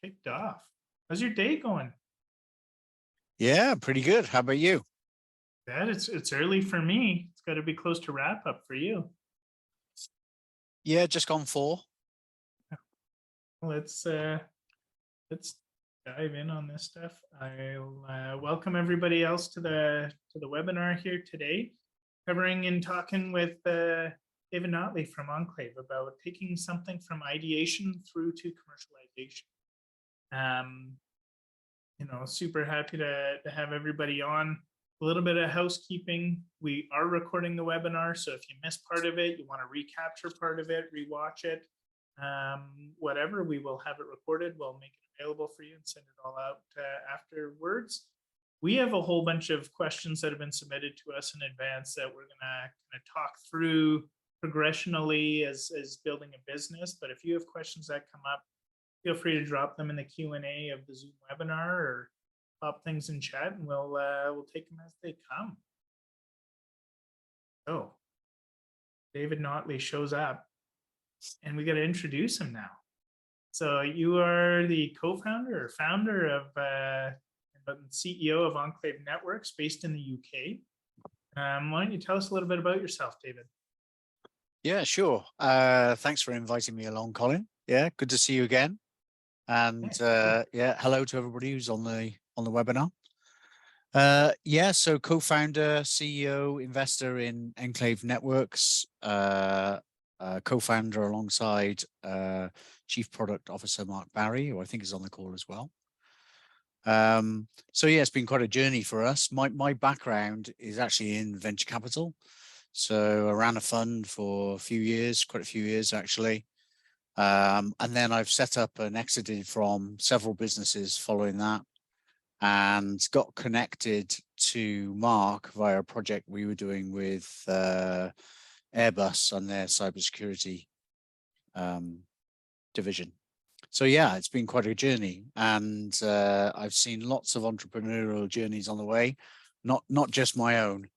Kicked off. How's your day going? Yeah, pretty good. How about you? That it's early for me. It's got to be close to wrap up for you. Yeah, just gone 4. Let's uh let's dive in on this stuff. I'll welcome everybody else to the webinar here today, covering and talking with David Notley from Enclave about taking something from ideation through to commercialization. Um, super happy to have everybody on. A little bit of housekeeping. We are recording the webinar, so if you missed part of it, you want to recapture part of it, rewatch it, whatever, we will have it recorded. We'll make it available for you and send it all out afterwards. We have a whole bunch of questions that have been submitted to us in advance that we're going to kind of talk through progressionally as building a business. But if you have questions that come up, feel free to drop them in the Q&A of the Zoom webinar or pop things in chat, and we'll take them as they come. So David Notley shows up, and we got to introduce him now. So you are the co-founder or founder of CEO of Enclave Networks, based in the UK. Why don't you tell us a little bit about yourself, David? Yeah, sure. Thanks for inviting me along, Colin. Yeah, good to see you again. And yeah, hello to everybody who's on the webinar. Yeah, so co-founder, CEO, investor in Enclave Networks, co-founder alongside Chief Product Officer Mark Barry, who I think is on the call as well. So yeah, it's been quite a journey for us. My background is actually in venture capital. So I ran a fund for a few years, quite a few years actually. And then I've set up and exited from several businesses following that, and got connected to Mark via a project we were doing with Airbus on their cybersecurity division. So yeah, it's been quite a journey, and I've seen lots of entrepreneurial journeys on the way, not just my own.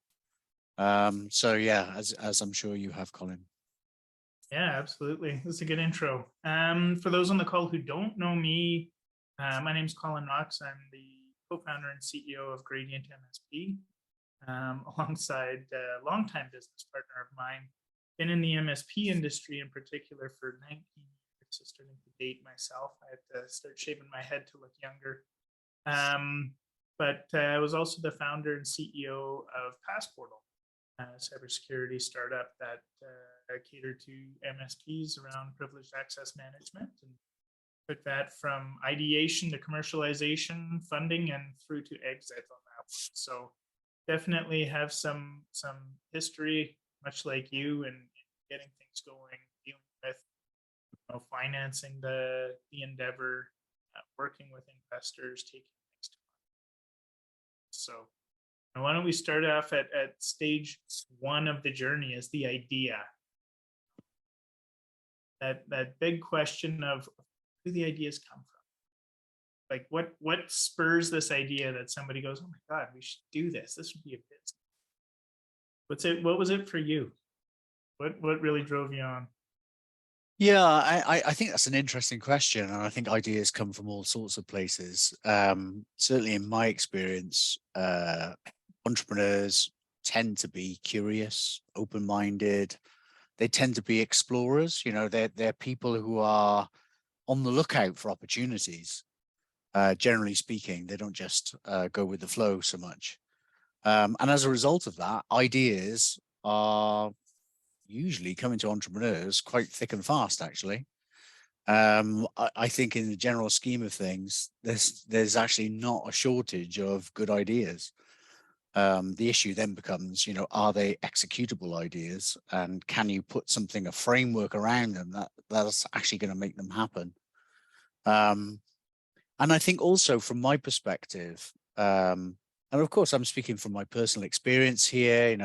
So yeah, as I'm sure you have, Colin. Yeah, absolutely. That's a good intro. For those on the call who don't know me, my name is Colin Knox. I'm the co-founder and CEO of Gradient MSP, alongside a longtime business partner of mine. Been in the MSP industry in particular for 19 years, so starting to date myself. I had to start shaving my head to look younger. But I was also the founder and CEO of Passportal, a cybersecurity startup that cater to MSPs around privileged access management, and took that from ideation to commercialization, funding, and through to exit on that one. So definitely have some history, much like you, in getting things going, dealing with financing the endeavor, working with investors, taking things to market. So why don't we start off at stage one of the journey, as the idea. That big question of who the ideas come from. Like what spurs this idea that somebody goes, oh my God, we should do this. This would be a business. What was it for you? What really drove you on? Yeah, I think that's an interesting question, and I think ideas come from all sorts of places. Certainly in my experience, entrepreneurs tend to be curious, open-minded. They tend to be explorers. They're people who are on the lookout for opportunities. Generally speaking, they don't just go with the flow so much. And as a result of that, ideas are usually coming to entrepreneurs quite thick and fast, actually. I think in the general scheme of things, there's actually not a shortage of good ideas. The issue then becomes, are they executable ideas, and can you put a framework around them that's actually going to make them happen? And I think also from my perspective, and of course I'm speaking from my personal experience here,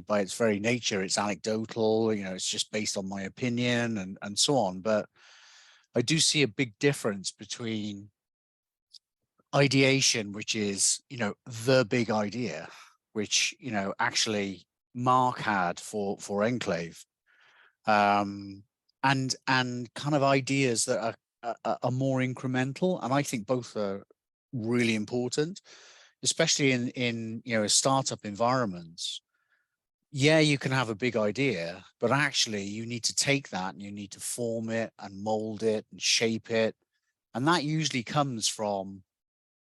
by its very nature, it's anecdotal, it's just based on my opinion and so on. But I do see a big difference between ideation, which is, the big idea, which, actually Mark had for Enclave, and kind of ideas that are are more incremental, and I think both are really important, especially in startup environments. Yeah, you can have a big idea, but actually you need to take that and you need to form it and mold it and shape it. And that usually comes from,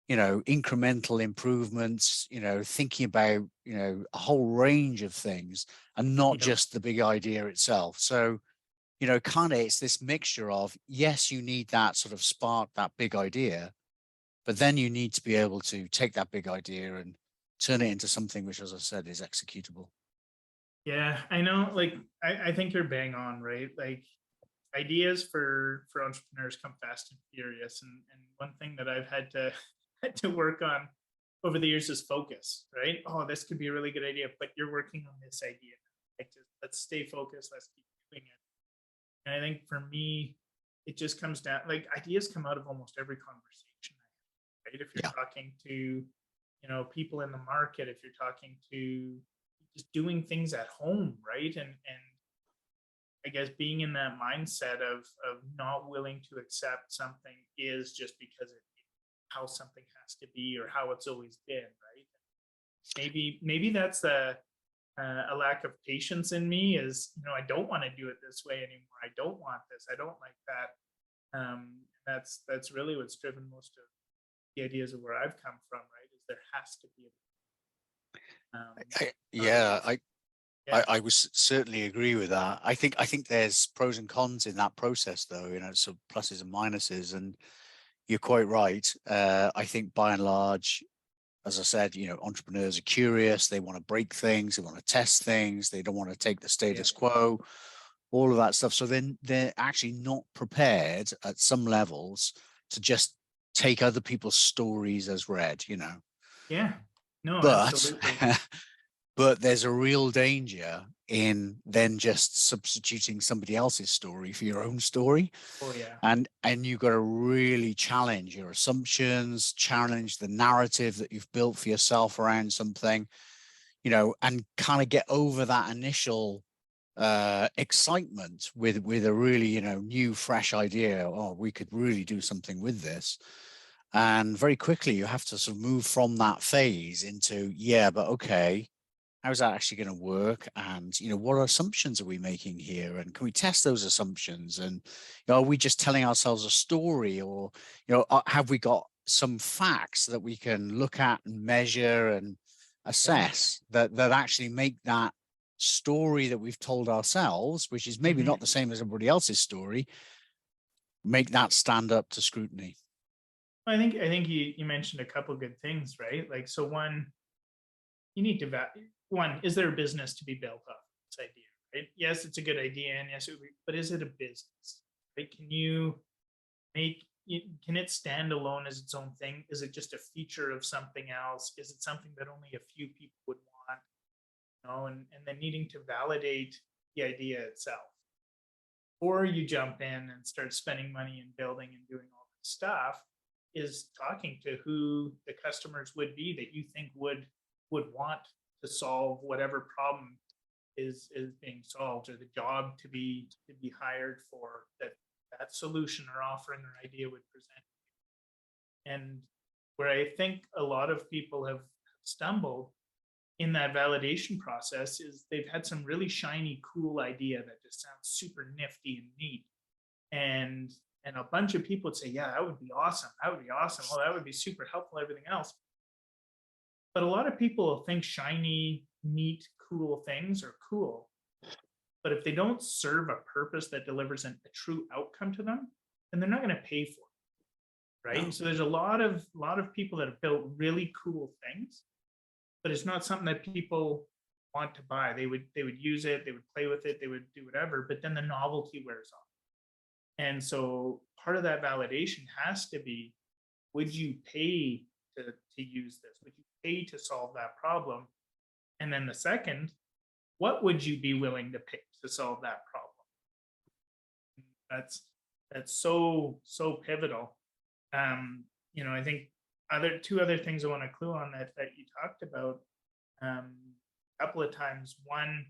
incremental improvements, thinking about, a whole range of things and not Yep. just the big idea itself. So, kind of it's this mixture of, yes, you need that sort of spark, that big idea, but then you need to be able to take that big idea and turn it into something which, as I said, is executable. Yeah, I know. Like, I think you're bang on, right? Like, ideas for entrepreneurs come fast and furious, and one thing that I've had to had to work on over the years is focus. Right? Oh, this could be a really good idea, but you're working on this idea. Like, just let's stay focused. Let's keep doing it. And I think for me, it just comes down, like, ideas come out of almost every conversation I have, right? If you're Yeah. talking to, people in the market, if you're talking to just doing things at home, right? And I guess being in that mindset of not willing to accept something is just because it how something has to be or how it's always been, right? Maybe that's a lack of patience in me. Is I don't want to do it this way anymore. I don't want this. I don't like that. That's really what's driven most of the ideas of where I've come from, right? Is there has to be Yeah, otherwise, I, yeah, I would certainly agree with that. I think there's pros and cons in that process, though. So pluses and minuses, and you're quite right. I think by and large, as I said, entrepreneurs are curious. They want to break things. They want to test things. They don't want to take the yeah, status quo. All of that stuff. So then they're actually not prepared at some levels to just take other people's stories as read. yeah. No, But absolutely. but there's a real danger in then just substituting somebody else's story for your own story. Oh yeah, And you've got to really challenge your assumptions, challenge the narrative that you've built for yourself around something, and kind of get over that initial excitement with a really new fresh idea. Oh, we could really do something with this. And very quickly you have to sort of move from that phase into, yeah, but okay, how's that actually going to work? And what assumptions are we making here? And can we test those assumptions? And are we just telling ourselves a story, or have we got some facts that we can look at and measure and yeah. assess that actually make that story that we've told ourselves, which is maybe Mhm. not the same as everybody else's story, make that stand up to scrutiny? I think you mentioned a couple good things, right? Like, so one, you need to one, is there a business to be built off this idea, right? Yes, it's a good idea, and yes, but is it a business, right? Can you can it stand alone as its own thing? Is it just a feature of something else? Is it something that only a few people would want? And then needing to validate the idea itself, or you jump in and start spending money and building and doing all this stuff, is talking to who the customers would be that you think would want to solve whatever problem is being solved, or the job to be hired for, that solution or offering or idea would present. And where I think a lot of people have stumbled in that validation process is they've had some really shiny, cool idea that just sounds super nifty and neat. And and a bunch of people would say, yeah, that would be awesome. That would be awesome. Oh, that would be super helpful, everything else. But a lot of people think shiny, neat, cool things are cool. But if they don't serve a purpose that delivers a true outcome to them, then they're not going to pay for it. Right. And No. so there's a lot of people that have built really cool things, but it's not something that people want to buy. They would use it, they would play with it, they would do whatever, but then the novelty wears off. And so part of that validation has to be, would you pay to use this? Would you pay to solve that problem? And then the second, what would you be willing to pay to solve that problem? That's so pivotal. I think other two other things I want to clue on that you talked about a couple of times. One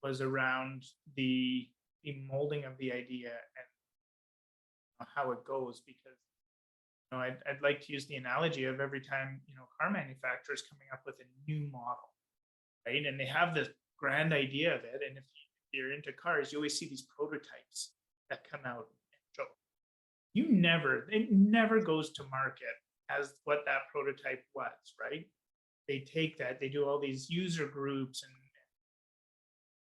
was around the molding of the idea, and how it goes, because I'd like to use the analogy of every time, car manufacturers coming up with a new model, right? And they have this grand idea of it. And if you're into cars, you always see these prototypes that come out and show. It never goes to market as what that prototype was, right? They take that, they do all these user groups and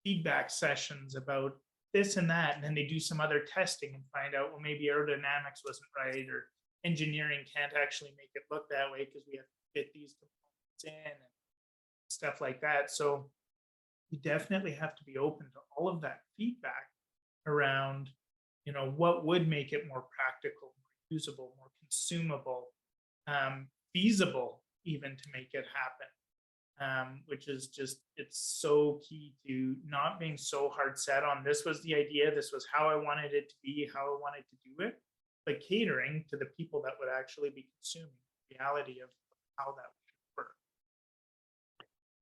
feedback sessions about this and that, and then they do some other testing and find out, well, maybe aerodynamics wasn't right, or engineering can't actually make it look that way because we have to fit these components in and stuff like that. So you definitely have to be open to all of that feedback around, what would make it more practical, more usable, more consumable, feasible, even to make it happen. Which is just, it's so key to not being so hard set on this was the idea, this was how I wanted it to be, how I wanted to do it, but catering to the people that would actually be consuming the reality of how that would work.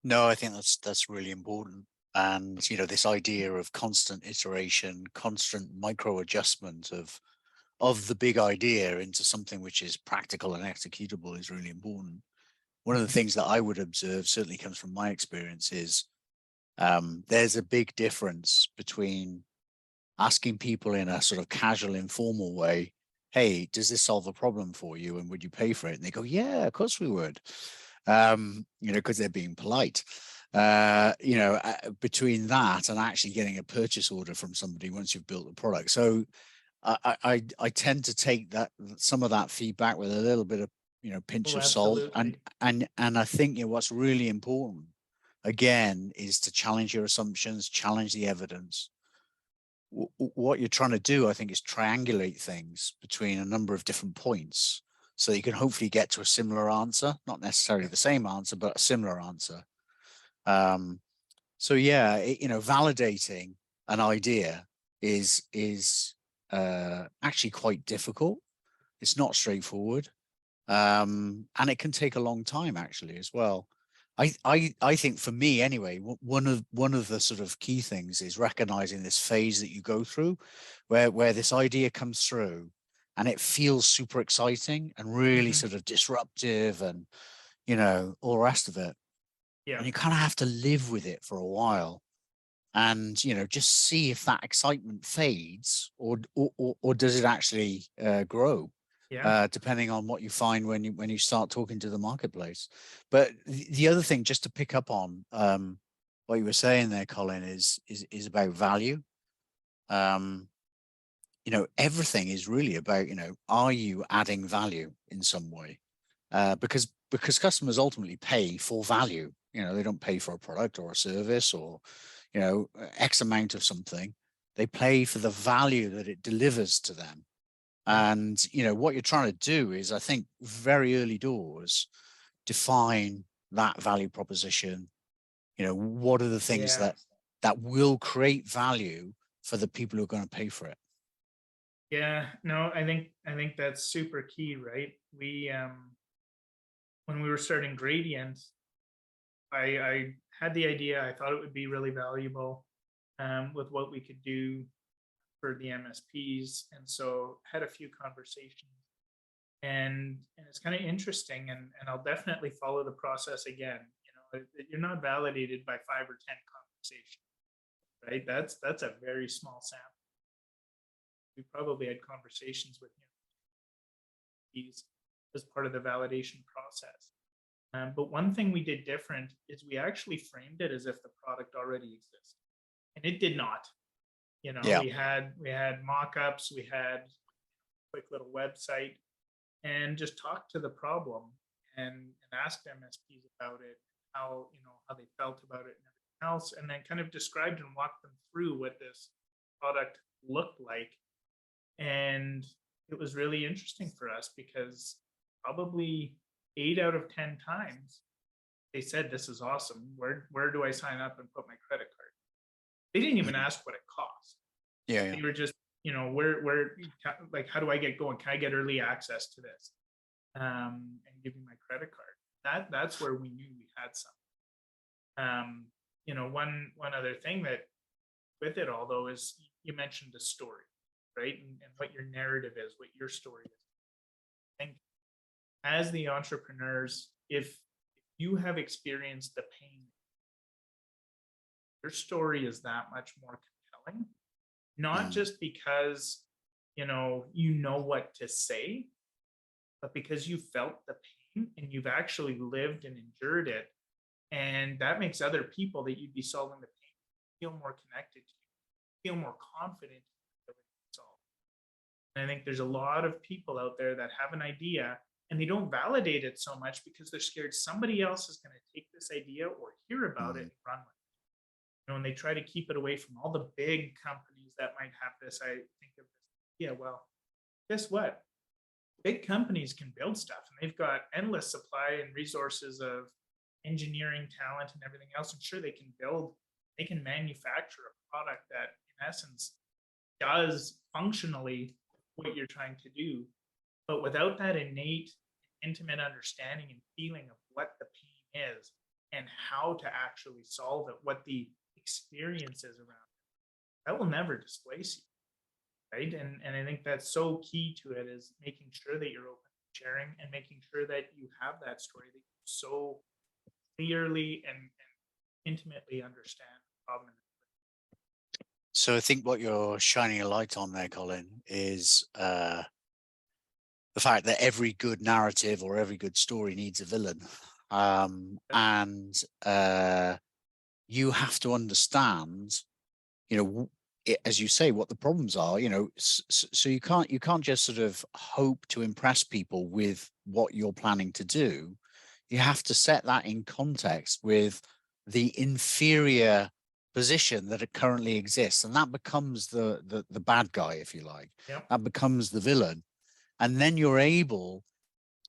No, I think that's really important. And this idea of constant iteration, constant micro adjustment of the big idea into something which is practical and executable is really important. One of the things that I would observe, certainly comes from my experience, is there's a big difference between asking people in a sort of casual, informal way, hey, does this solve a problem for you? And would you pay for it? And they go, yeah, of course we would. Because they're being polite. Between that and actually getting a purchase order from somebody once you've built the product. So I tend to take some of that feedback with a little bit of pinch Oh, of salt, absolutely. and I think what's really important again is to challenge your assumptions, challenge the evidence. What you're trying to do, I think, is triangulate things between a number of different points so that you can hopefully get to a similar answer, not necessarily the same answer, but a similar answer. So yeah, validating an idea is actually quite difficult. It's not straightforward. And it can take a long time actually as well. I think for me anyway, one of the sort of key things is recognizing this phase that you go through where this idea comes through and it feels super exciting and really sort of disruptive and all the rest of it. Yeah. And you kind of have to live with it for a while and just see if that excitement fades or does it actually grow, Yeah. depending on what you find when you start talking to the marketplace. But the other thing, just to pick up on what you were saying there, Colin, is about value. Everything is really about are you adding value in some way? Because customers ultimately pay for value. They don't pay for a product or a service or X amount of something. They pay for the value that it delivers to them. Yeah. And what you're trying to do is, I think, very early doors, define that value proposition. What are the things Yeah. that will create value for the people who are going to pay for it? Yeah. No, I think that's super key, right? We when we were starting Gradient, I had the idea. I thought it would be really valuable with what we could do for the MSPs, and so had a few conversations. And it's kind of interesting, and I'll definitely follow the process again. You're not validated by 5 or 10 conversations, right? That's a very small sample. We probably had conversations with these as part of the validation process. But one thing we did different is we actually framed it as if the product already existed, and it did not. Yeah. We had mock-ups, we had a quick little website, and just talked to the problem and asked MSPs about it, how they felt about it and everything else, and then kind of described and walked them through what this product looked like. And it was really interesting for us because probably 8 out of 10 times they said, this is awesome. Where do I sign up and put my credit card? They didn't even ask what it cost. Yeah. They were just, where, like, how do I get going? Can I get early access to this? And give me my credit card. That's where we knew we had something. One other thing that with it all though is you mentioned a story. right? And what your narrative is, what your story is. I think as the entrepreneurs, if you have experienced the pain, your story is that much more compelling, not Mm, just because you know what to say, but because you felt the pain and you've actually lived and endured it. And that makes other people that you'd be solving the pain feel more connected to you, feel more confident in your ability to solve. And I think there's a lot of people out there that have an idea and they don't validate it so much because they're scared somebody else is going to take this idea or hear about it mm. and run with it. And they try to keep it away from all the big companies that might have this. I think of this. Yeah, well, guess what? Big companies can build stuff and they've got endless supply and resources of engineering talent and everything else. And sure, they can manufacture a product that in essence does functionally what you're trying to do. But without that innate, intimate understanding and feeling of what the pain is and how to actually solve it, what the experience is around it, that will never displace you, right? And I think that's so key to it is making sure that you're open to sharing and making sure that you have that story that you so clearly and intimately understand the problem. So I think what you're shining a light on there, Colin, is the fact that every good narrative or every good story needs a villain. And you have to understand, as you say, what the problems are, so you can't just sort of hope to impress people with what you're planning to do. You have to set that in context with the inferior position that it currently exists. And that becomes the bad guy, if you like. Yep. That becomes the villain. And then you're able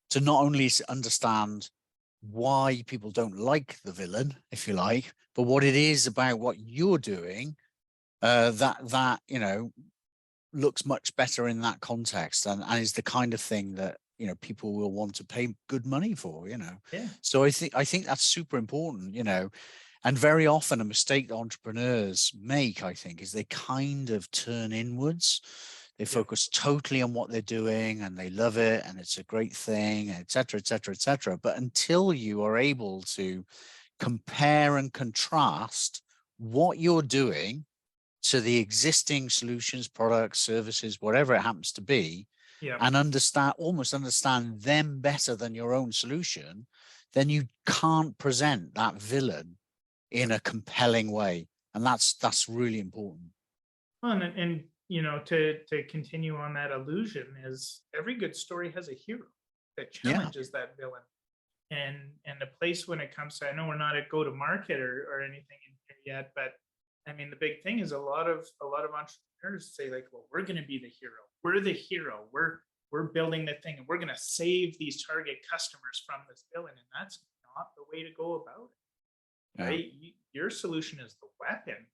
to not only understand why people don't like the villain, if you like, but what it is about what you're doing that looks much better in that context and is the kind of thing that people will want to pay good money for. Yeah. So I think that's super important. And very often a mistake that entrepreneurs make, I think, is they kind of turn inwards. They Yep. focus totally on what they're doing and they love it and it's a great thing, et cetera, et cetera, et cetera. But until you are able to compare and contrast what you're doing to the existing solutions, products, services, whatever it happens to be, Yep. and almost understand them better than your own solution, then you can't present that villain in a compelling way. And that's really important. Well, and to continue on that illusion is every good story has a hero that Yeah. challenges that villain. And the place when it comes to, I know we're not at go to market or anything in here yet, but I mean the big thing is a lot of entrepreneurs say like, well, we're going to be the hero. We're the hero. We're building the thing and we're going to save these target customers from this villain, and that's not the way to go about it, Yeah. right? Your solution is the weapon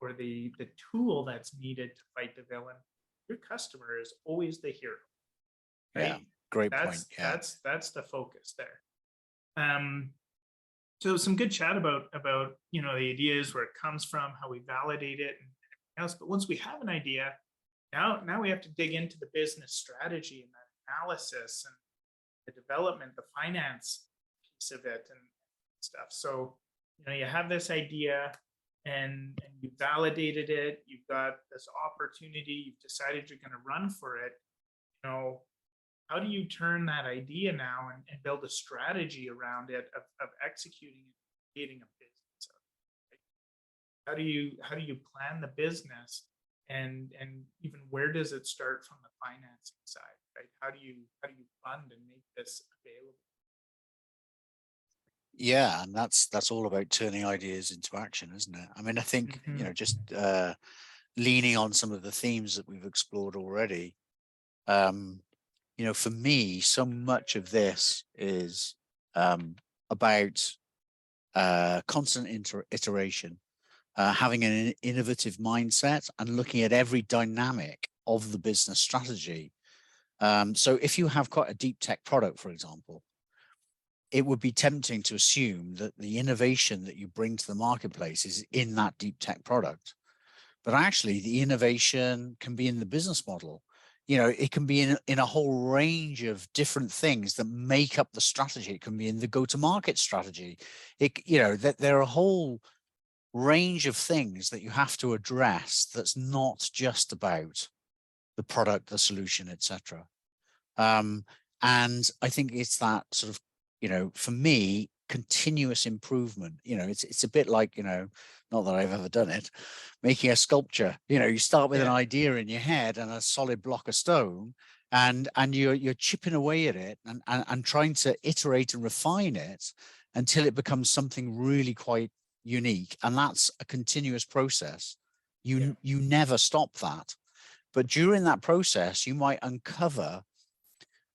or the tool that's needed to fight the villain. Your customer is always the hero, Yeah. right? Great point. That's Yeah. that's the focus there. Um, so some good chat about the ideas, where it comes from, how we validate it, and everything else. But once we have an idea, now we have to dig into the business strategy and that analysis and the development, the finance piece of it, and stuff. So you have this idea, and you validated it. You've got this opportunity. You've decided you're going to run for it. You know, how do you turn that idea now and build a strategy around it of executing and creating a business? Right? How do you plan the business, and even where does it start from the financing side, right? How do you fund and make this available? Yeah. And that's all about turning ideas into action, isn't it? I mean, I think, Mm-hmm. just leaning on some of the themes that we've explored already. Um, for me, so much of this is about constant iteration, having an innovative mindset, and looking at every dynamic of the business strategy. So if you have quite a deep tech product, for example, it would be tempting to assume that the innovation that you bring to the marketplace is in that deep tech product. but actually the innovation can be in the business model. You know, it can be in a whole range of different things that make up the strategy. It can be in the go-to-market strategy. You know, that there are a whole range of things that you have to address that's not just about the product, the solution, etc. And I think it's that sort of, you know, for me, continuous improvement. You know, it's a bit like, you know, not that I've ever done it, making a sculpture. You know, you start with an Yeah. idea in your head and a solid block of stone, and you're chipping away at it and trying to iterate and refine it until it becomes something really quite unique. And that's a continuous process. You never stop that. But during that process, you might uncover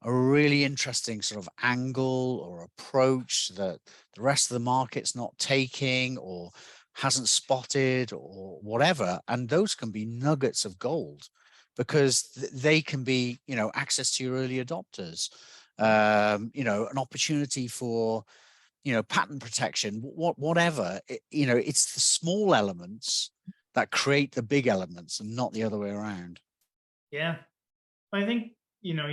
a really interesting sort of angle or approach that the rest of the market's not taking or hasn't spotted or whatever. And those can be nuggets of gold because they can be, you know, access to your early adopters, you know, an opportunity for, you know, patent protection, whatever. You know, it's the small elements that create the big elements and not the other way around. Yeah. I think, you know,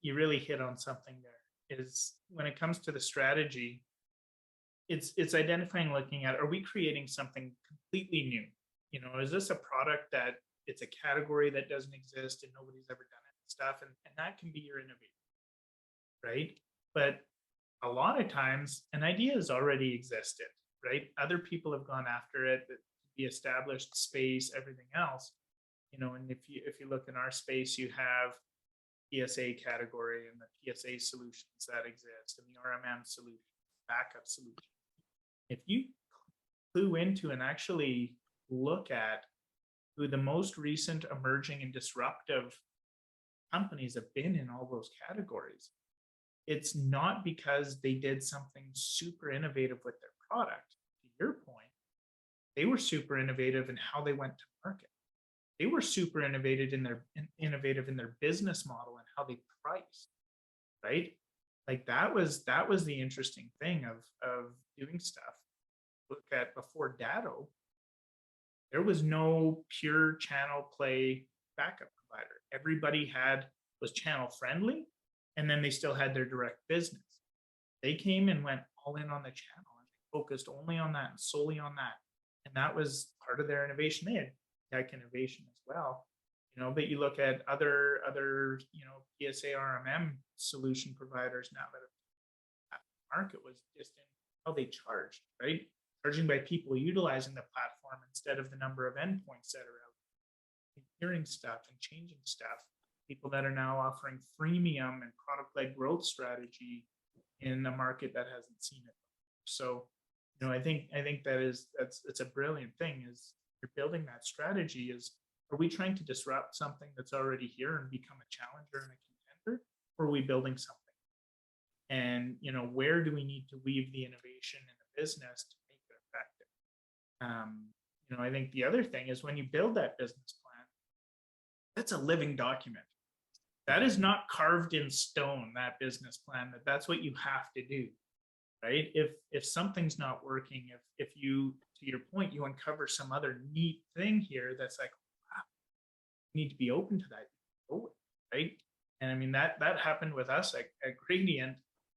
you really hit on something there, is when it comes to the strategy, it's identifying, looking at, are we creating something completely new? You know, is this a product that it's a category that doesn't exist and nobody's ever done it and stuff? And that can be your innovation, right? But a lot of times an idea has already existed, right? Other people have gone after it, the established space, everything else. You know, and if you look in our space, you have PSA category and the PSA solutions that exist and the RMM solution, backup solution. If you clue into and actually look at who the most recent emerging and disruptive companies have been in all those categories, it's not because they did something super innovative with their product. To your point, they were super innovative in how they went to market. They were super innovative in their business model and how they priced, right? Like that was the interesting thing of doing stuff. Look at before Datto, there was no pure channel play backup provider. Everybody was channel friendly, and then they still had their direct business. They came and went all in on the channel and focused only on that and solely on that. And that was part of their innovation. They had tech innovation as well, you know, but you look at other, you know, PSA RMM solution providers now that market was just in how they charged, right? Charging by people utilizing the platform instead of the number of endpoints that are out, hearing stuff and changing stuff. People that are now offering freemium and product-led growth strategy in a market that hasn't seen it. So, you know, I think that's a brilliant thing, is you're building that strategy. Is, are we trying to disrupt something that's already here and become a challenger and a contender, or are we building something? And, you know, where do we need to weave the innovation in the business to make it effective? You know, I think the other thing is when you build that business plan, that's a living document. That is not carved in stone, that business plan, that's what you have to do, right? If something's not working, if you, to your point, you uncover some other neat thing here that's like, wow, you need to be open to that, right? And I mean, that happened with us at Gradient,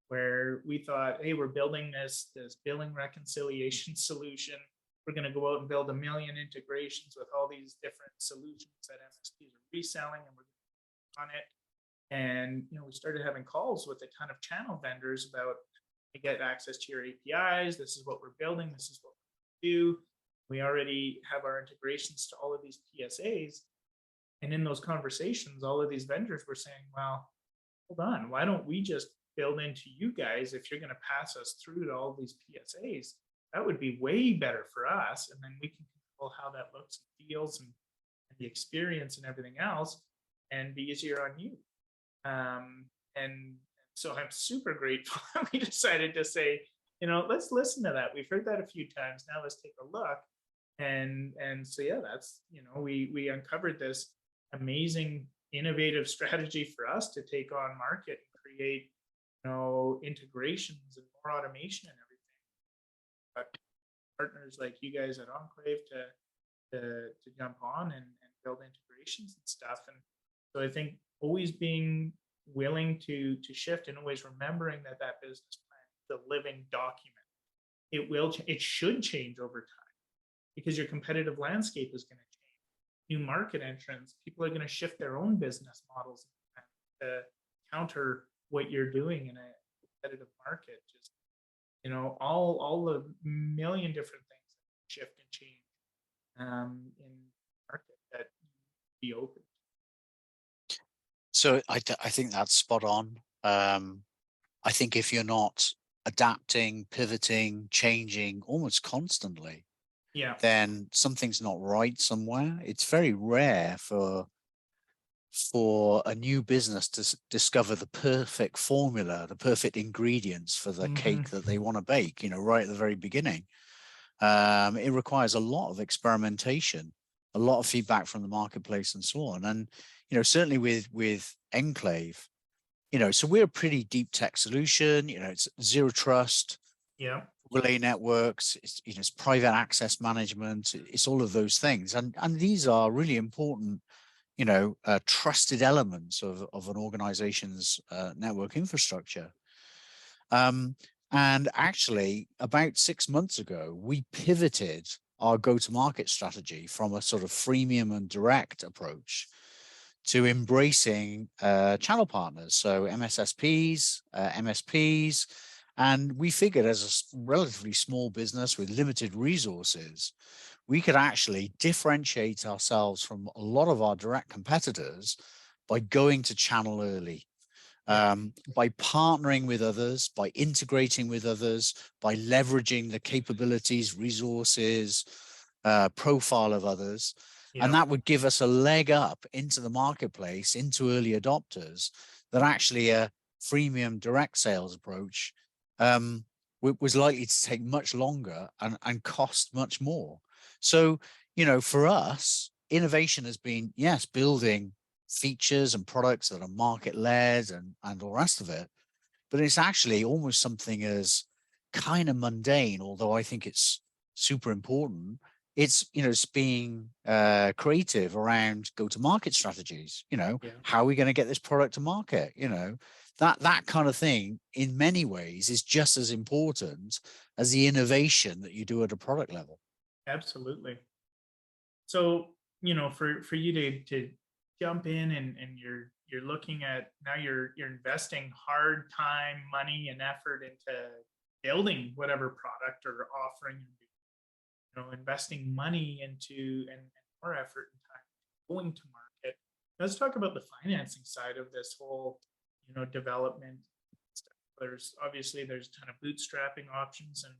where we thought, hey, we're building this billing reconciliation solution. We're going to go out and build 1 million integrations with all these different solutions that MSPs are reselling, and we're on it. And, you know, we started having calls with a ton of channel vendors about, to get access to your APIs. This is what we're building. This is what we do. We already have our integrations to all of these PSAs. And in those conversations, all of these vendors were saying, well, hold on, why don't we just build into you guys? If you're going to pass us through to all these PSAs, that would be way better for us. And then we can control how that looks and feels and the experience and everything else, and be easier on you. And so I'm super grateful that we decided to say, you know, let's listen to that. We've heard that a few times. Now let's take a look. And so, yeah, that's, you know, we uncovered this amazing, innovative strategy for us to take on market and create, you know, integrations and more automation and everything. But partners like you guys at Enclave to to jump on and build integrations and stuff. And so I think always being willing to shift and always remembering that that business plan is a living document. It should change over time because your competitive landscape is going to change. New market entrants, people are going to shift their own business models to counter what you're doing in a competitive market. Just all the million different things that shift and change in market that be open. So I think that's spot on. I think if you're not adapting, pivoting, changing almost constantly, Yeah, then something's not right somewhere. It's very rare for a new business to discover the perfect formula, the perfect ingredients for the cake that they want to bake, right at the very beginning. It requires a lot of experimentation, a lot of feedback from the marketplace and so on. And, certainly with Enclave, so we're a pretty deep tech solution, it's zero trust, yeah, relay networks, it's private access management, it's all of those things. And these are really important, trusted elements of an organization's network infrastructure. And actually, about 6 months ago, we pivoted our go-to-market strategy from a sort of freemium and direct approach to embracing channel partners, so MSSPs, MSPs, and we figured as a relatively small business with limited resources, we could actually differentiate ourselves from a lot of our direct competitors by going to channel early, by partnering with others, by integrating with others, by leveraging the capabilities, resources, profile of others. yeah, And that would give us a leg up into the marketplace, into early adopters, that actually a freemium direct sales approach was likely to take much longer and cost much more. So, for us, innovation has been, yes, building features and products that are market led and all the rest of it. But it's actually almost something as kind of mundane, although I think it's super important. It's, it's being creative around go-to-market strategies. yeah, How are we going to get this product to market? That kind of thing in many ways is just as important as the innovation that you do at a product level. absolutely. So, for you to jump in and you're looking at now you're investing hard time, money, and effort into building whatever product or offering investing money into and more effort and time going to market. Let's talk about the financing side of this whole, development stuff. There's a ton of bootstrapping options, and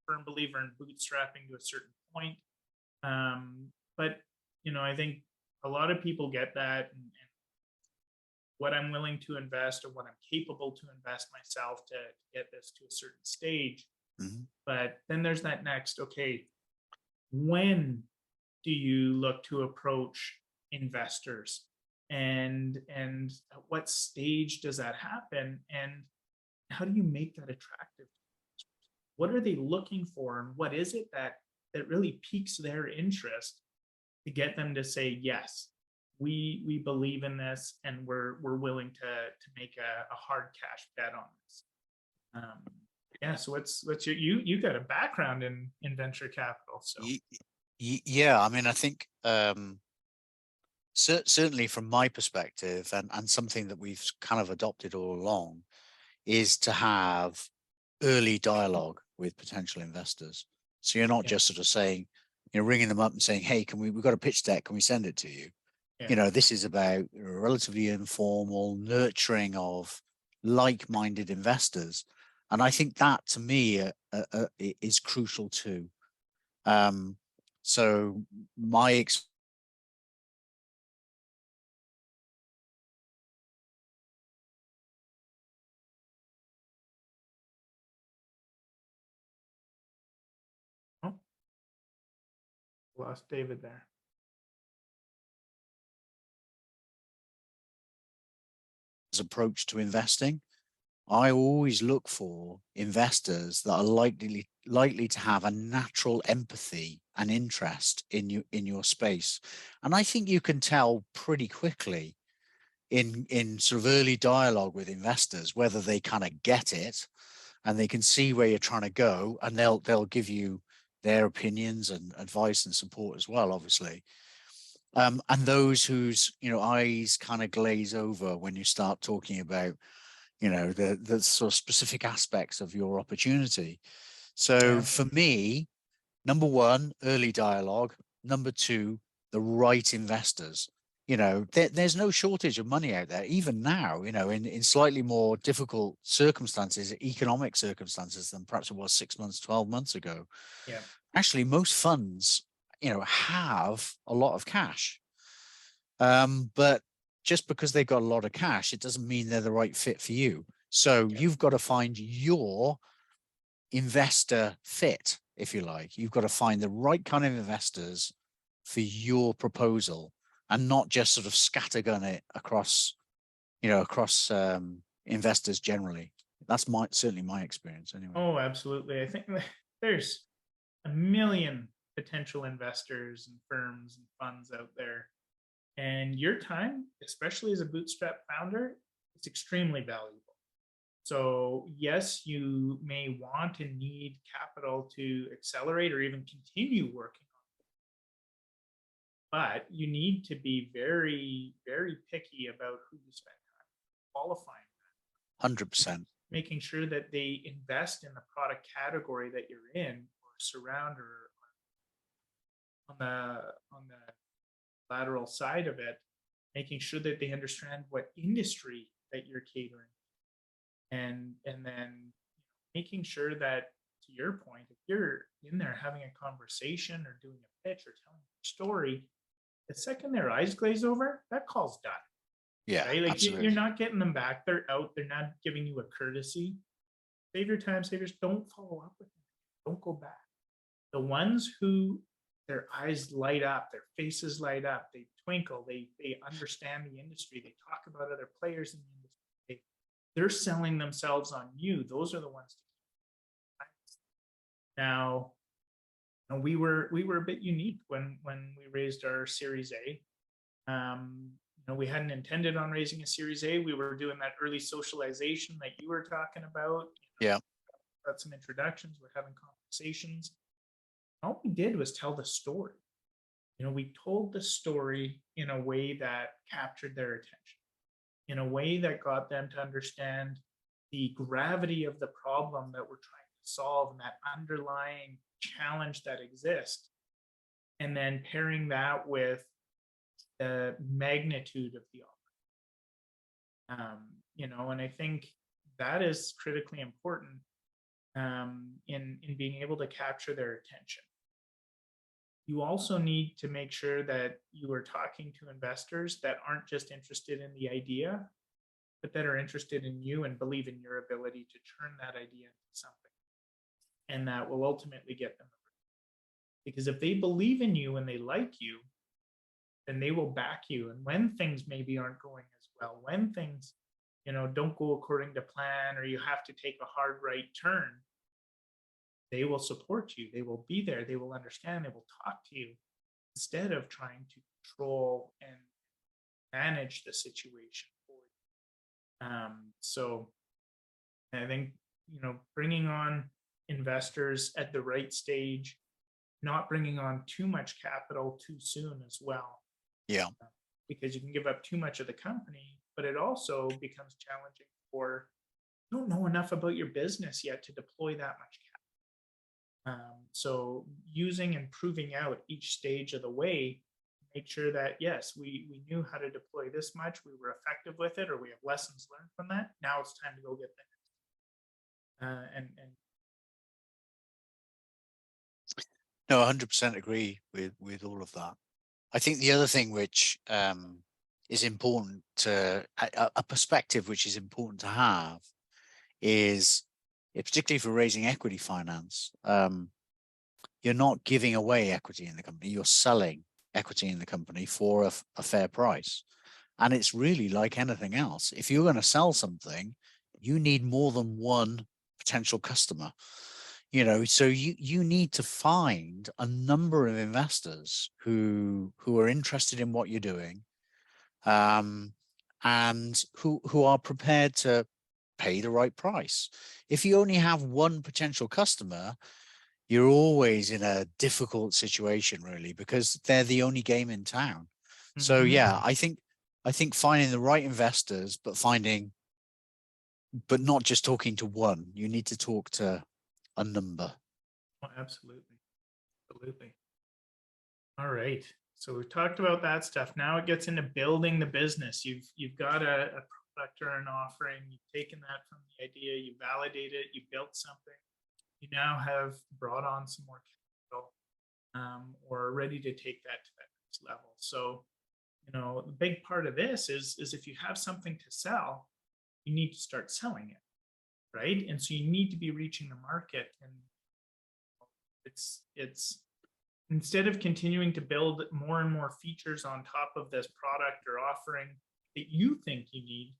firm believer in bootstrapping to a certain point. But I think a lot of people get that, and what I'm willing to invest or what I'm capable to invest myself to get this to a certain stage. Mhm. But then there's that next, okay, when do you look to approach investors, and at what stage does that happen, and how do you make that attractive? What are they looking for, and what is it that really piques their interest to get them to say yes, we believe in this, and we're willing to make a hard cash bet on this. Yeah, so what's you got a background in venture capital, so Yeah, I mean, I think certainly from my perspective, and something that we've kind of adopted all along, is to have early dialogue with potential investors. So you're not yeah, just sort of saying, ringing them up and saying, "Hey, we've got a pitch deck, can we send it to you?" yeah, This is about relatively informal nurturing of like-minded investors, and I think that to me is crucial too. So my oh, lost David there. approach to investing I always look for investors that are likely to have a natural empathy and interest in your space. And I think you can tell pretty quickly in sort of early dialogue with investors whether they kind of get it and they can see where you're trying to go, and they'll give you their opinions and advice and support as well, obviously. And those whose eyes kind of glaze over when you start talking about the sort of specific aspects of your opportunity. So Yeah. for me, number one, early dialogue. Number two, the right investors. There's no shortage of money out there, even now, in slightly more difficult circumstances, economic circumstances than perhaps it was 6 months, 12 months ago. Yeah. Actually, most funds, have a lot of cash. But just because they've got a lot of cash, it doesn't mean they're the right fit for you. So Yeah. you've got to find your investor fit, if you like. You've got to find the right kind of investors for your proposal, and not just sort of scattergun it across investors generally. That's certainly my experience anyway. Oh, absolutely. I think there's a million potential investors and firms and funds out there. And your time, especially as a bootstrap founder, is extremely valuable. So, yes, you may want and need capital to accelerate or even continue working on it, but you need to be very, very picky about who you spend time qualifying, 100%. making sure that they invest in the product category that you're in or surround or on the lateral side of it, making sure that they understand what industry that you're catering, and then making sure that, to your point, if you're in there having a conversation or doing a pitch or telling a story, the second their eyes glaze over, that call's done. Yeah, Right? Like you're absolutely. not getting them back. They're out. They're not giving you a courtesy. Save your time. Save your. Don't follow up with them. Don't go back. The ones who their eyes light up, their faces light up, they twinkle, they understand the industry, they talk about other players in the industry, they're selling themselves on you. Those are the ones to keep. Now, we were a bit unique when we raised our Series A. We hadn't intended on raising a Series A. We were doing that early socialization that you were talking about. Yeah. Got some introductions. We're having conversations. All we did was tell the story. We told the story in a way that captured their attention, in a way that got them to understand the gravity of the problem that we're trying to solve and that underlying challenge that exists. And then pairing that with the magnitude of the offer. And I think that is critically important in being able to capture their attention. You also need to make sure that you are talking to investors that aren't just interested in the idea, but that are interested in you and believe in your ability to turn that idea into something, and that will ultimately get them. Because if they believe in you and they like you, then they will back you. And when things maybe aren't going as well, when things, don't go according to plan, or you have to take a hard right turn, they will support you. They will be there. They will understand. They will talk to you instead of trying to control and manage the situation for you. So I think, bringing on investors at the right stage, not bringing on too much capital too soon as well. Yeah. Because you can give up too much of the company, but it also becomes challenging for, you don't know enough about your business yet to deploy that much capital. So using and proving out each stage of the way, make sure that, yes, we knew how to deploy this much, we were effective with it, or we have lessons learned from that. Now it's time to go get that. And No, 100% agree with all of that. I think the other thing which is important a perspective which is important to have is, particularly for raising equity finance, you're not giving away equity in the company, you're selling equity in the company for a fair price. And it's really like anything else. If you're going to sell something, you need more than one potential customer. So you need to find a number of investors who are interested in what you're doing, and who are prepared to pay the right price. If you only have one potential customer, you're always in a difficult situation, really, because they're the only game in town. So yeah, Mhm. I think finding the right investors, but not just talking to one. You need to talk to a number. Oh, absolutely. Absolutely. All right. So we've talked about that stuff. Now it gets into building the business. You've got a product or an offering. You've taken that from the idea, you validate it, you built something. You now have brought on some more capital, or are ready to take that to that next level. So, the big part of this is if you have something to sell, you need to start selling it, right? And so you need to be reaching the market, and it's instead of continuing to build more and more features on top of this product or offering that you think you need,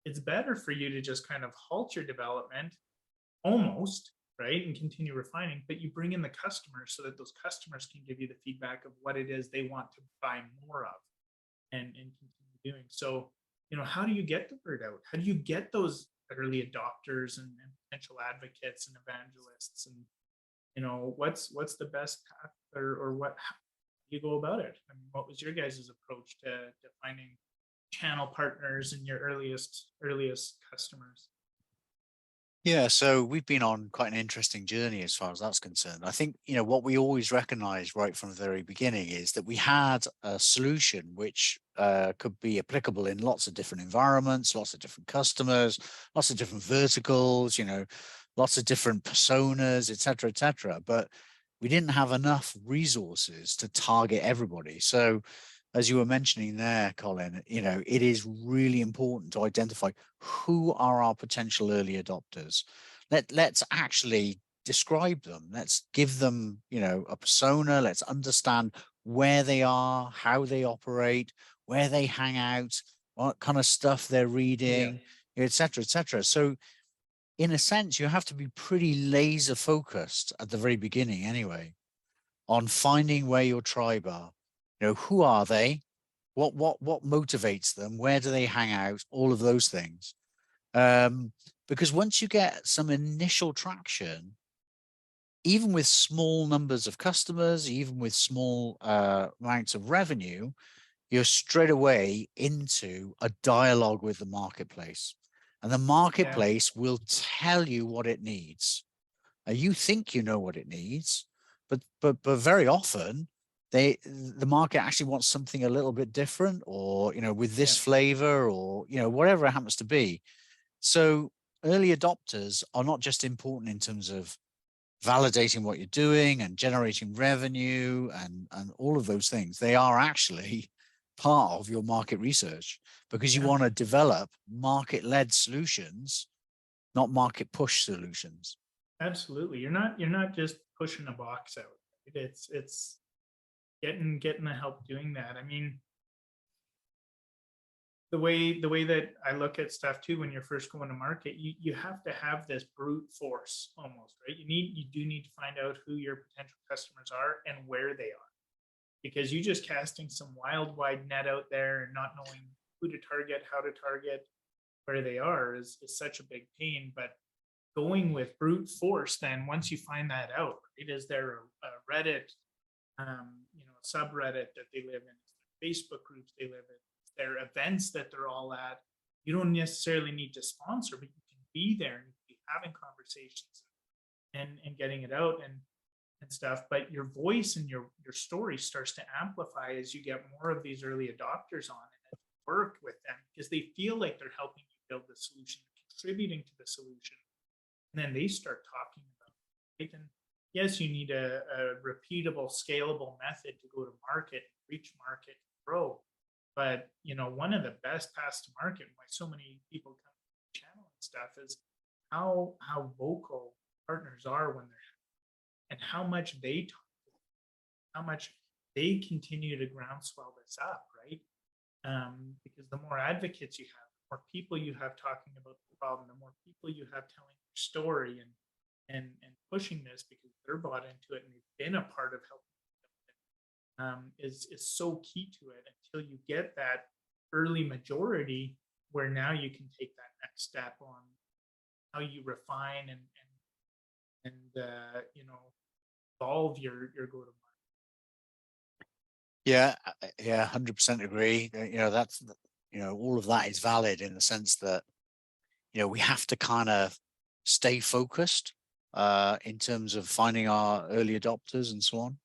it's better for you to just kind of halt your development almost, right? And continue refining, but you bring in the customers so that those customers can give you the feedback of what it is they want to buy more of, and continue doing. So, how do you get the word out? How do you get those early adopters and potential advocates and evangelists? And what's the best path, or what how do you go about it? I mean, what was your guys' approach to finding channel partners and your earliest customers? Yeah, so we've been on quite an interesting journey as far as that's concerned. I think, what we always recognized right from the very beginning is that we had a solution which could be applicable in lots of different environments, lots of different customers, lots of different verticals, lots of different personas, et cetera, et cetera. But we didn't have enough resources to target everybody. So as you were mentioning there, Colin, it is really important to identify who are our potential early adopters. Let's actually describe them. Let's give them, a persona. Let's understand where they are, how they operate, where they hang out, what kind of stuff they're Yeah. reading, et cetera, et cetera. So in a sense, you have to be pretty laser focused at the very beginning anyway, on finding where your tribe are. Who are they? What motivates them? Where do they hang out? All of those things. Because once you get some initial traction, even with small numbers of customers, even with small amounts of revenue, you're straight away into a dialogue with the marketplace. And the Yeah. marketplace will tell you what it needs. You think you know what it needs, but very often the market actually wants something a little bit different, or with Yeah. this flavor, or whatever it happens to be. So early adopters are not just important in terms of validating what you're doing and generating revenue and all of those things. They are actually part of your market research, because you Yeah. want to develop market-led solutions, not market push solutions. Absolutely. You're not just pushing a box out. Right? It's getting the help doing that. I mean, the way that I look at stuff too, when you're first going to market, you have to have this brute force almost, right? You do need to find out who your potential customers are and where they are, because you just casting some wild wide net out there and not knowing who to target, how to target, where they are is such a big pain. But going with brute force, then once you find that out, right, is there a Reddit, subreddit that they live in, Facebook groups they live in, their events that they're all at. You don't necessarily need to sponsor, but you can be there and be having conversations and getting it out and stuff. But your voice and your story starts to amplify as you get more of these early adopters on and work with them, because they feel like they're helping you build the solution, contributing to the solution. And then they start talking about it. And yes, you need a repeatable, scalable method to go to market, reach market, grow. But one of the best paths to market, why so many people come to the channel and stuff, is how vocal partners are when they're, and how much they talk, how much they continue to groundswell this up, right? Because the more advocates you have, the more people you have talking about the problem, the more people you have telling your story and pushing this because they're bought into it and they've been a part of helping is so key to it until you get that early majority where now you can take that next step on how you refine and you know, evolve your go to market. Yeah, yeah, 100% agree. You know, that's, you know, all of that is valid in the sense that, you know, we have to kind of stay focused in terms of finding our early adopters and so on.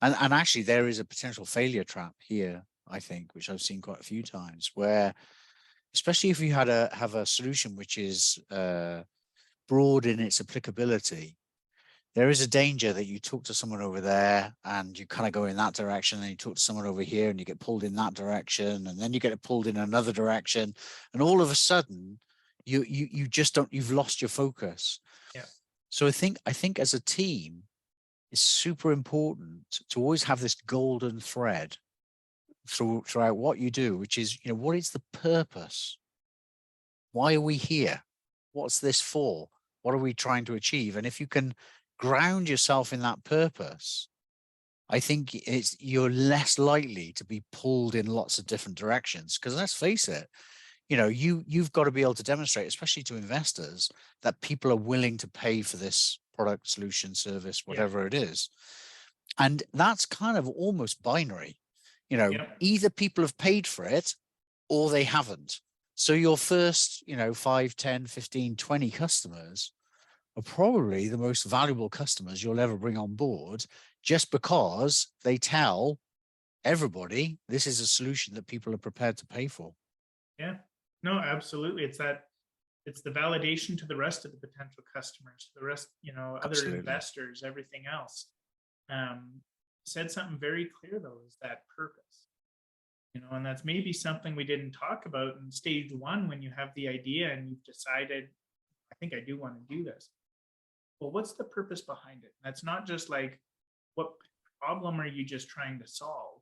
And actually, there is a potential failure trap here, I think, which I've seen quite a few times, where, especially if you have a solution which is broad in its applicability, there is a danger that you talk to someone over there and you kind of go in that direction, and you talk to someone over here and you get pulled in that direction, and then you get pulled in another direction, and all of a sudden you just don't, you've lost your focus. Yeah. So I think as a team, it's super important to always have this golden thread throughout what you do, which is, you know, what is the purpose? Why are we here? What's this for? What are we trying to achieve? And if you can ground yourself in that purpose, I think you're less likely to be pulled in lots of different directions. Because let's face it, you know, you've got to be able to demonstrate, especially to investors, that people are willing to pay for this product, solution, service, whatever it is. And that's kind of almost binary. You know, either people have paid for it or they haven't. So your first, you know, 5, 10, 15, 20 customers are probably the most valuable customers you'll ever bring on board, just because they tell everybody this is a solution that people are prepared to pay for. Yeah, no, absolutely. It's the validation to the rest of the potential customers, the rest, you know, other Absolutely. investors, everything else. Said something very clear though, is that purpose, you know, and that's maybe something we didn't talk about in stage one when you have the idea and you've decided, I think I do want to do this. Well, what's the purpose behind it? That's not just like, what problem are you just trying to solve,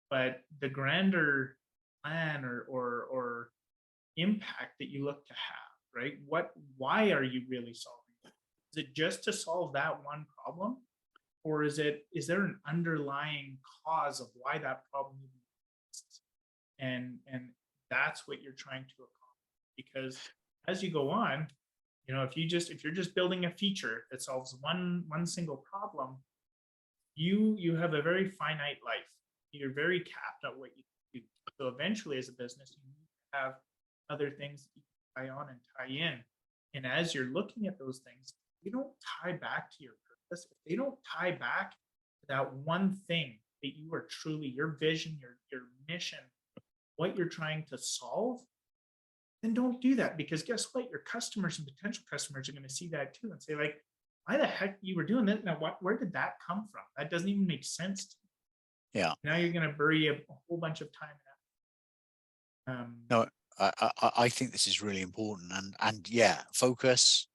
but the grander plan or impact that you look to have, right? Why are you really solving it? Is it just to solve that one problem? Or is there an underlying cause of why that problem even exists? And that's what you're trying to accomplish. Because as you go on, you know, if you're just building a feature that solves one single problem, you have a very finite life. You're very capped at what you can do. So eventually, as a business, you need to have other things that you can tie on and tie in. And as you're looking at those things, you don't tie back to your purpose. If they don't tie back to that one thing that you are truly, your vision, your mission, what you're trying to solve, then don't do that. Because guess what? Your customers and potential customers are going to see that too and say, like, why the heck you were doing that? Now, where did that come from? That doesn't even make sense to me. Yeah. Now you're going to bury a whole bunch of time in that. No, I think this is really important, and yeah, focus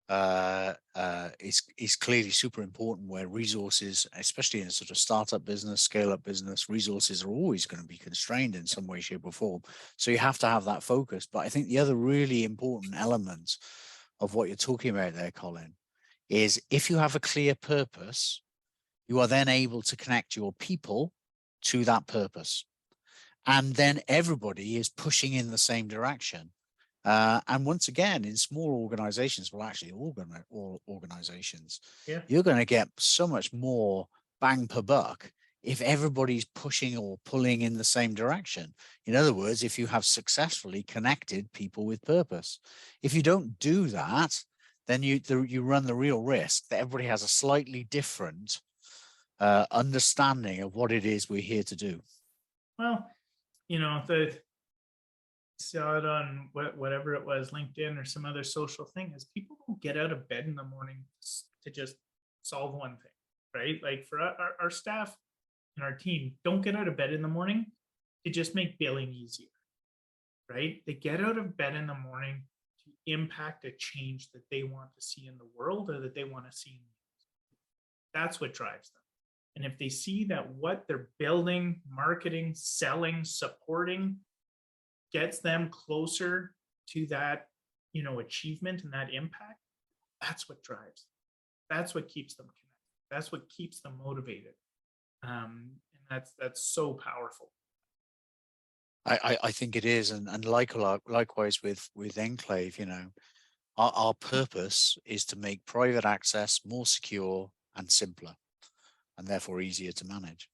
is clearly super important, where resources, especially in a sort of startup business, scale up business, resources are always going to be constrained in some way, shape, or form. So you have to have that focus. But I think the other really important element of what you're talking about there, Colin, is if you have a clear purpose, you are then able to connect your people to that purpose. And then everybody is pushing in the same direction. And once again, in small organizations, well, actually all organizations, you're going to get so much more bang per buck if everybody's pushing or pulling in the same direction. In other words, if you have successfully connected people with purpose. If you don't do that, then you run the real risk that everybody has a slightly different understanding of what it is we're here to do. Well, you know, saw it on whatever it was, LinkedIn or some other social thing, is people don't get out of bed in the morning to just solve one thing, right? Like for our staff and our team, don't get out of bed in the morning to just make billing easier, right? They get out of bed in the morning to impact a change that they want to see in the world or that they want to see in the industry. That's what drives them. And if they see that what they're building, marketing, selling, supporting gets them closer to that, achievement and that impact, that's what drives. That's what keeps them connected. That's what keeps them motivated. And that's so powerful. I think it is, and likewise with Enclave, our purpose is to make private access more secure and simpler, and therefore easier to manage.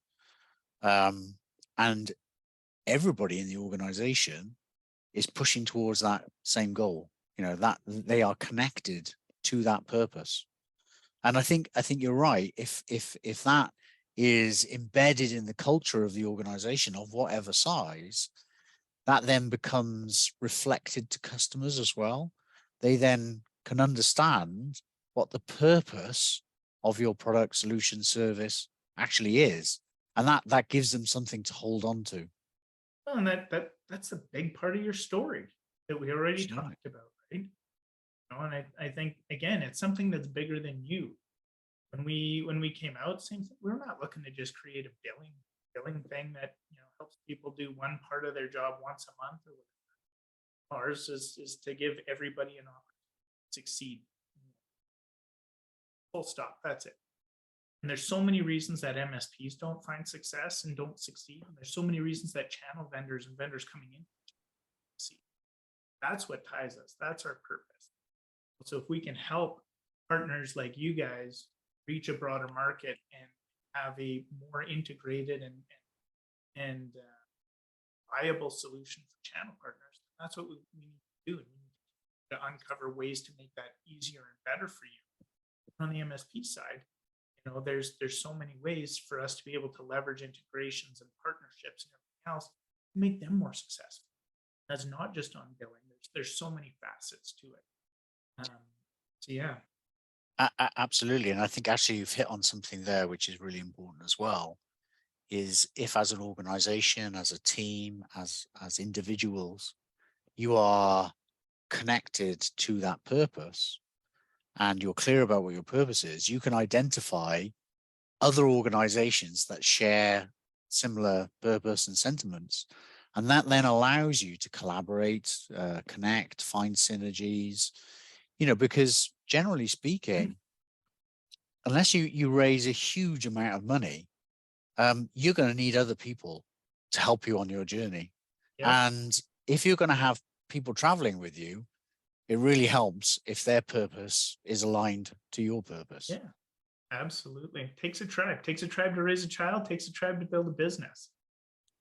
And everybody in the organization is pushing towards that same goal, that they are connected to that purpose. And I think you're right. If that is embedded in the culture of the organization of whatever size, that then becomes reflected to customers as well. They then can understand what the purpose of your product, solution, service actually is. And that gives them something to hold on to. Well, and that's a big part of your story that we already Absolutely. talked about, right? And I think again, it's something that's bigger than you. When we came out, same thing. We're not looking to just create a billing thing that helps people do one part of their job once a month or whatever. Ours is to give everybody an opportunity to succeed. Full stop. That's it. And there's so many reasons that MSPs don't find success and don't succeed. And there's so many reasons that channel vendors and vendors coming in succeed. That's what ties us. That's our purpose. So if we can help partners like you guys reach a broader market and have a more integrated and viable solution for channel partners, that's what we need to do. We need to uncover ways to make that easier and better for you. On the MSP side, there's so many ways for us to be able to leverage integrations and partnerships and everything else to make them more successful. That's not just on billing. There's so many facets to it. So yeah. Absolutely. And I think actually you've hit on something there, which is really important as well, is if as an organization, as a team, as individuals, you are connected to that purpose and you're clear about what your purpose is, you can identify other organizations that share similar purpose and sentiments. And that then allows you to collaborate, connect, find synergies, because generally speaking, unless you raise a huge amount of money, you're going to need other people to help you on your journey. Yep. And if you're going to have people traveling with you, it really helps if their purpose is aligned to your purpose. Yeah, absolutely. It takes a tribe. It takes a tribe to raise a child. It takes a tribe to build a business.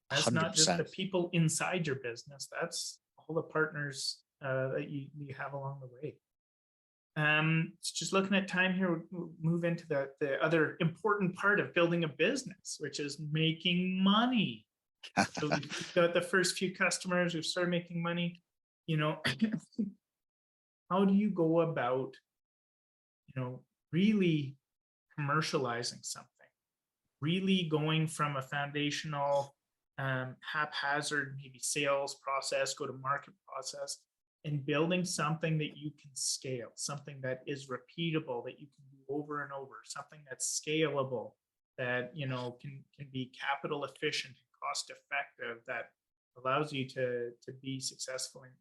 That's 100%. Not just the people inside your business. That's all the partners that you have along the way. Just looking at time here, we'll move into the other important part of building a business, which is making money. So we've got the first few customers, we've started making money. How do you go about, really commercializing something, really going from a foundational, haphazard, maybe sales process, go to market process, and building something that you can scale, something that is repeatable, that you can do over and over, something that's scalable, that can be capital efficient and cost effective, that allows you to be successful in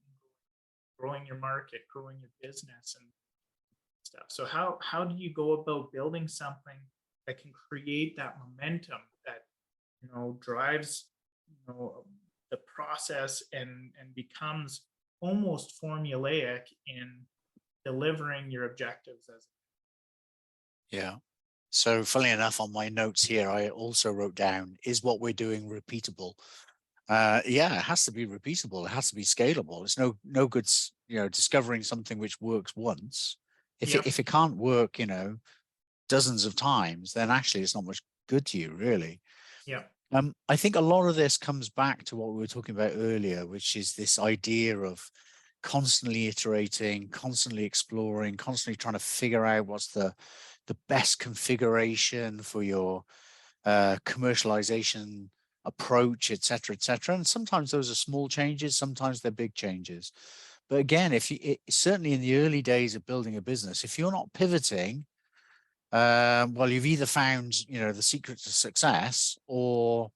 growing your market, growing your business and stuff. So how do you go about building something that can create that momentum that drives the process and becomes almost formulaic in delivering your objectives as yeah. So funnily enough, on my notes here, I also wrote down, is what we're doing repeatable? Yeah, it has to be repeatable. It has to be scalable. It's no good, discovering something which works once. If it can't work, dozens of times, then actually it's not much good to you, really. Yeah. I think a lot of this comes back to what we were talking about earlier, which is this idea of constantly iterating, constantly exploring, constantly trying to figure out what's the best configuration for your commercialization approach, et cetera, et cetera. And sometimes those are small changes, sometimes they're big changes. But again, certainly in the early days of building a business, if you're not pivoting, well, you've either found, the secret to success, or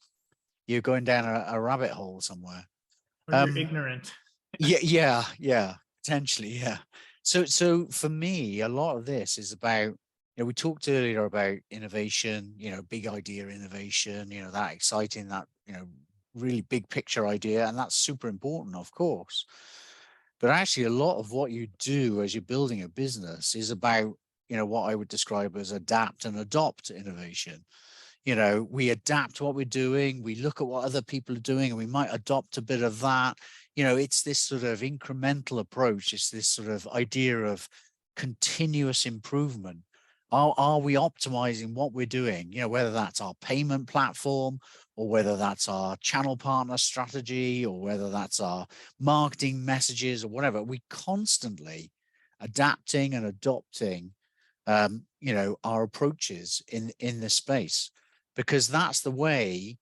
you're going down a rabbit hole somewhere. or you're ignorant. Yeah, potentially, yeah. So for me, a lot of this is about, we talked earlier about innovation, big idea innovation, that exciting, that, really big picture idea, and that's super important, of course. But actually, a lot of what you do as you're building a business is about, what I would describe as adapt and adopt innovation. We adapt what we're doing, we look at what other people are doing, and we might adopt a bit of that. It's this sort of incremental approach. It's this sort of idea of continuous improvement. Are we optimizing what we're doing? Whether that's our payment platform, or whether that's our channel partner strategy, or whether that's our marketing messages, or whatever. We constantly adapting and adopting, our approaches in this space, because that's the way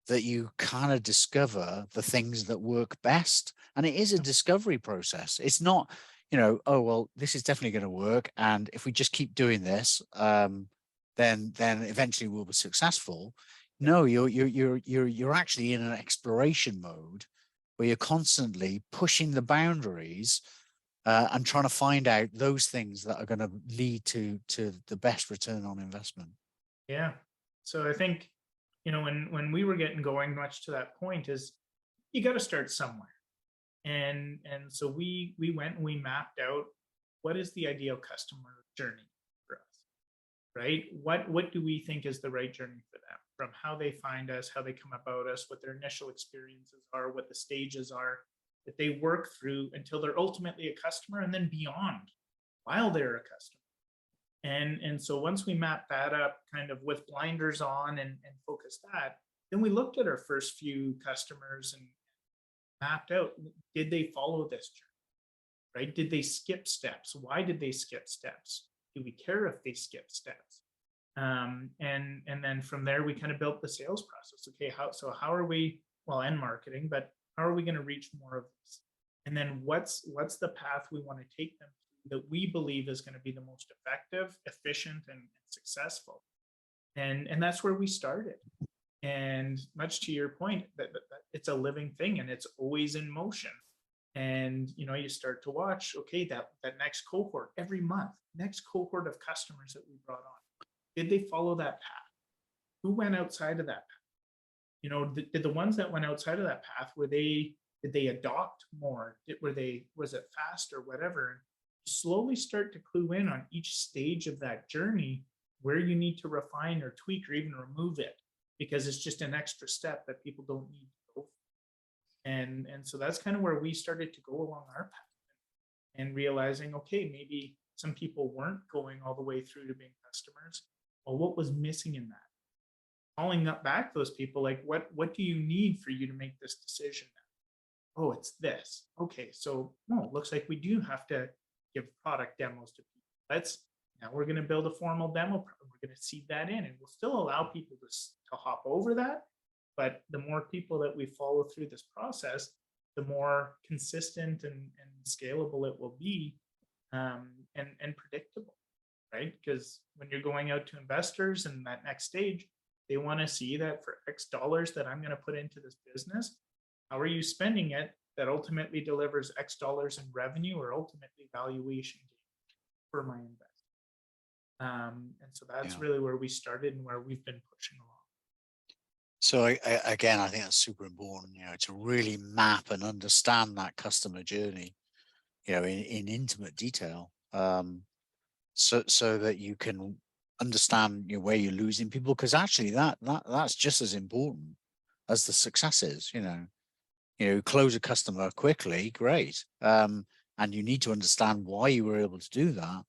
that you kind of discover the things that work best. And it is a discovery process. It's not, oh, well, this is definitely going to work, and if we just keep doing this, then eventually we'll be successful. No, you're actually in an exploration mode where you're constantly pushing the boundaries, and trying to find out those things that are going to lead to the best return on investment. Yeah. So I think, when we were getting going much to that point is you got to start somewhere. And so we went and we mapped out what is the ideal customer journey for us, right? What do we think is the right journey for them, from how they find us, how they come about us, what their initial experiences are, what the stages are that they work through until they're ultimately a customer, and then beyond while they're a customer. And so once we mapped that up kind of with blinders on and focused that, then we looked at our first few customers and mapped out, did they follow this journey, right? Did they skip steps? Why did they skip steps? Do we care if they skip steps? And then from there, we kind of built the sales process. Okay, how are we, well, and marketing, but how are we going to reach more of this? And then what's the path we want to take them through that we believe is going to be the most effective, efficient, and successful? And that's where we started. And much to your point, that it's a living thing and it's always in motion. And you start to watch, okay, that next cohort every month, next cohort of customers that we brought on, did they follow that path? Who went outside of that path? Did the ones that went outside of that path, did they adopt more? Was it fast or whatever? And you slowly start to clue in on each stage of that journey where you need to refine or tweak or even remove it, because it's just an extra step that people don't need to go. And so that's kind of where we started to go along our path, and realizing, okay, maybe some people weren't going all the way through to being customers. Well, what was missing in that? Calling up back those people, like, what do you need for you to make this decision now? Oh, it's this. Okay, so it looks like we do have to give product demos to people. Now we're going to build a formal demo. We're going to seed that in, and we'll still allow people to hop over that. But the more people that we follow through this process, the more consistent and scalable it will be, and predictable, right? Because when you're going out to investors in that next stage, they want to see that for X dollars that I'm going to put into this business, how are you spending it that ultimately delivers X dollars in revenue or ultimately valuation for my investment? And so that's really where we started and where we've been pushing along. So again, I think that's super important, to really map and understand that customer journey, in intimate detail, so that you can understand where you're losing people, because actually that's just as important as the successes. Close a customer quickly, great, and you need to understand why you were able to do that.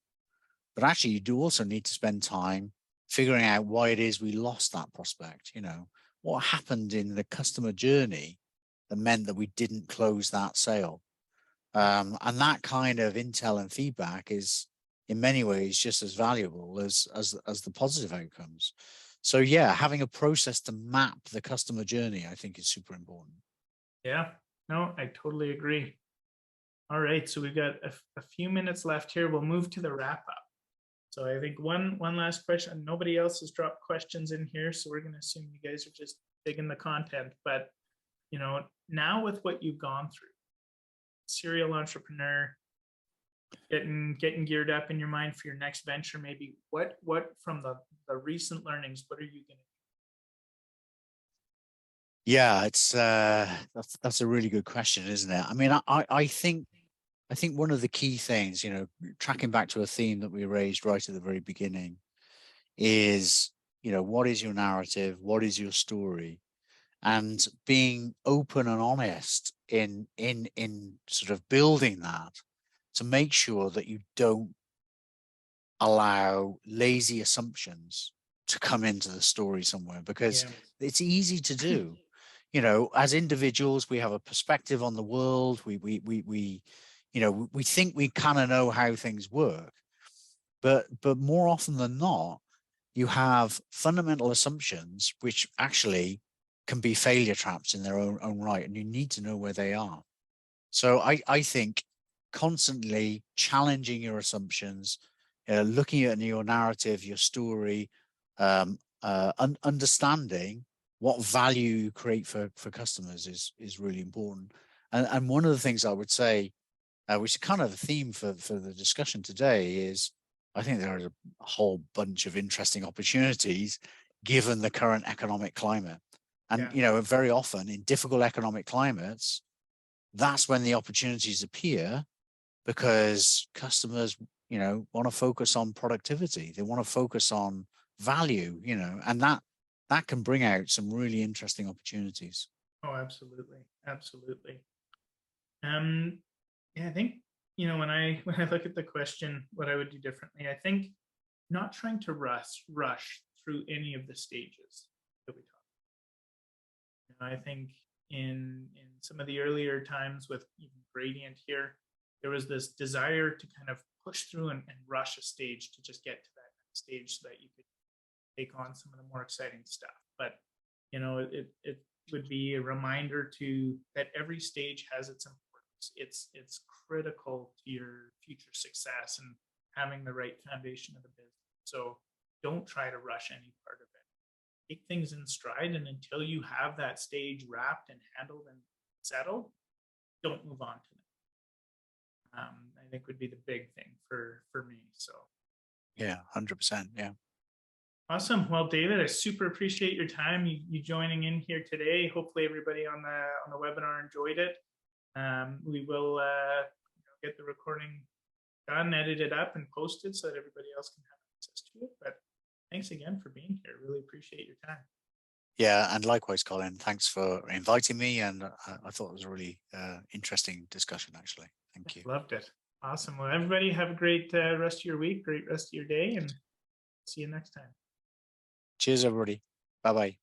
But actually, you do also need to spend time figuring out why it is we lost that prospect. What happened in the customer journey that meant that we didn't close that sale. And that kind of intel and feedback is in many ways just as valuable as the positive outcomes. So yeah, having a process to map the customer journey, I think, is super important. Yeah, no, I totally agree. All right, so we've got a few minutes left here. We'll move to the wrap up. So I think one last question. Nobody else has dropped questions in here, so we're going to assume you guys are just digging the content. But now with what you've gone through, serial entrepreneur, getting geared up in your mind for your next venture, maybe what from the recent learnings, what are you going to Yeah, it's that's a really good question, isn't it? I mean, I think one of the key things, tracking back to a theme that we raised right at the very beginning, is, what is your narrative? What is your story? And being open and honest in sort of building that, to make sure that you don't allow lazy assumptions to come into the story somewhere, because yeah. it's easy to do. As individuals, we have a perspective on the world. We think we kind of know how things work, but more often than not, you have fundamental assumptions which actually can be failure traps in their own right, and you need to know where they are. So I think constantly challenging your assumptions, looking at your narrative, your story, understanding what value you create for customers is really important. And one of the things I would say, which is kind of a theme for the discussion today, is I think there are a whole bunch of interesting opportunities given the current economic climate. And, Yeah. very often in difficult economic climates, that's when the opportunities appear, because customers, want to focus on productivity. They want to focus on value, and that can bring out some really interesting opportunities. Oh, absolutely. Absolutely. Um, yeah, I think, when I look at the question, what I would do differently, I think not trying to rush through any of the stages that we talked about. I think in some of the earlier times with even Gradient here, there was this desire to kind of push through and rush a stage to just get to that next stage so that you could take on some of the more exciting stuff. But it would be a reminder to that every stage has its importance. It's critical to your future success and having the right foundation of the business. So don't try to rush any part of it. Take things in stride, and until you have that stage wrapped and handled and settled, don't move on to it. I think would be the big thing for me. So Yeah, 100%. Yeah. awesome. Well, David, I super appreciate your time, you joining in here today. Hopefully, everybody on the webinar enjoyed it. We will get the recording done, edited up, and posted so that everybody else can have access to it. But thanks again for being here. Really appreciate your time. Yeah, and likewise, Colin. Thanks for inviting me, and I thought it was a really interesting discussion, actually. Thank you. Loved it. Awesome. Well, everybody have a great rest of your week, great rest of your day, and see you next time. Cheers, everybody. Bye-bye.